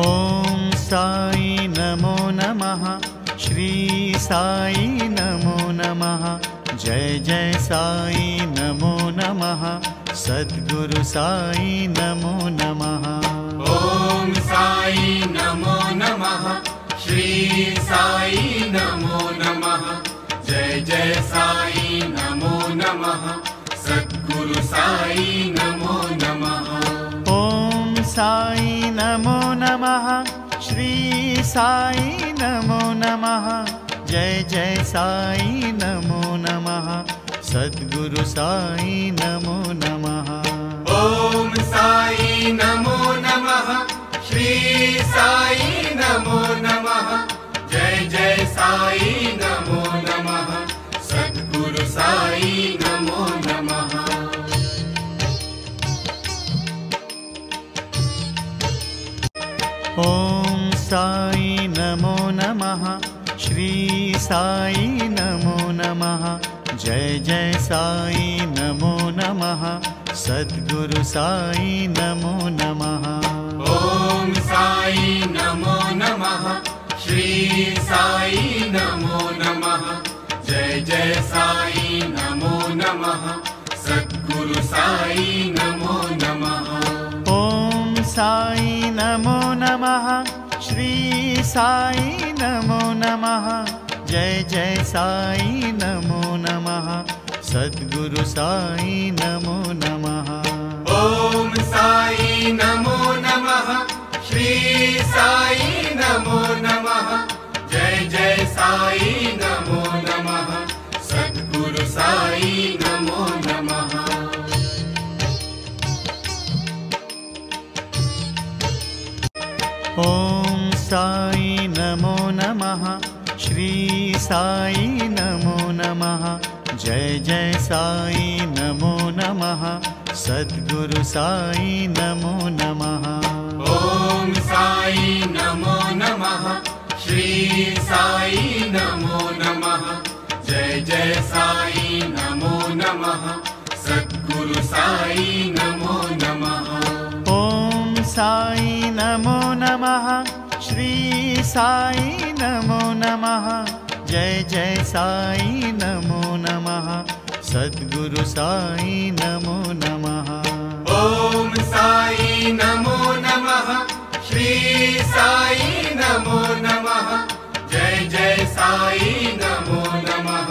ॐ साई नमो नमः। श्री साई नमो नमः। जय जय साई नमो नमः। सद्गुरु साई नमो नमः। ॐ साई नमो नमः। श्री साई नमो नमः। जय जय साई नमो नमः। सद्गुरु साई नमो नमः। ॐ साई नमो नमः। श्री साई नमो नमः। जय जय साई नमो नमः। सद्गुरु साई नमो नमः। ॐ साई नमो नमः। श्री साई नमो नमः। जय जय साई नमो नमः। सद्गुरु साई नमो नमः। ॐ साई नमो नमः। श्री साई नमो नमः। जय जय साई नमो नमः। सद्गुरु साई नमो नमः। ॐ साई नमो नमः। श्री साई नमो नमः। जय जय साई नमो नमः। सद्गुरु साई नमो नमः। ॐ साई नमो नमः। श्री साई नमो नमः। जय जय साई नमो नमः। सद्गुरु साई नमो नमः। ॐ साई नमो नमः। श्री साई नमो नमः। जय जय साई नमो नमः। सद्गुरु साई नमो नमः। ॐ साई नमो नमः। श्री साई नमो नमः। जय जय साई नमो नमः। सद्गुरु साई नमो नमः। ॐ साई नमो नमः। श्री साई नमो नमः। जय जय साई नमो नमः। सद्गुरु साई नमो नमः। ॐ साई नमो नमः। श्री साई नमो नमः। जय जय साई नमो नमः। सद्गुरु साई नमो नमः। ॐ साई नमो नमः। श्री साई नमो नमः। जय जय साई नमो नमः।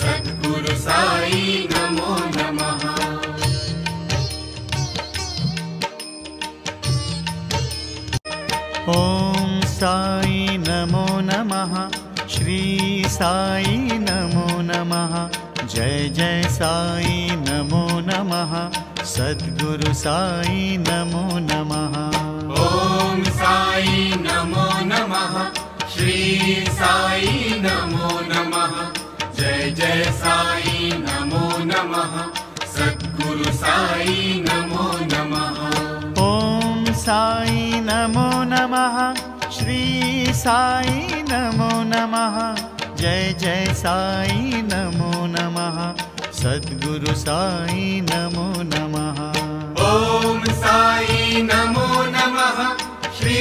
सद्गुरु साई नमो नमः। ॐ साई नमो नमः। श्री साई नमो नमः। जय जय साई नमो नमः। सद्गुरु साई नमो नमः। ॐ साई नमो नमः। श्री साई नमो नमः। जय जय साई नमो नमः। सद्गुरु साई नमो नमः। ॐ साई नमो नमः। श्री साई नमो नमः। जय जय साई नमो नमः। सद्गुरु साई नमो नमः। ॐ साई नमो नमः। श्री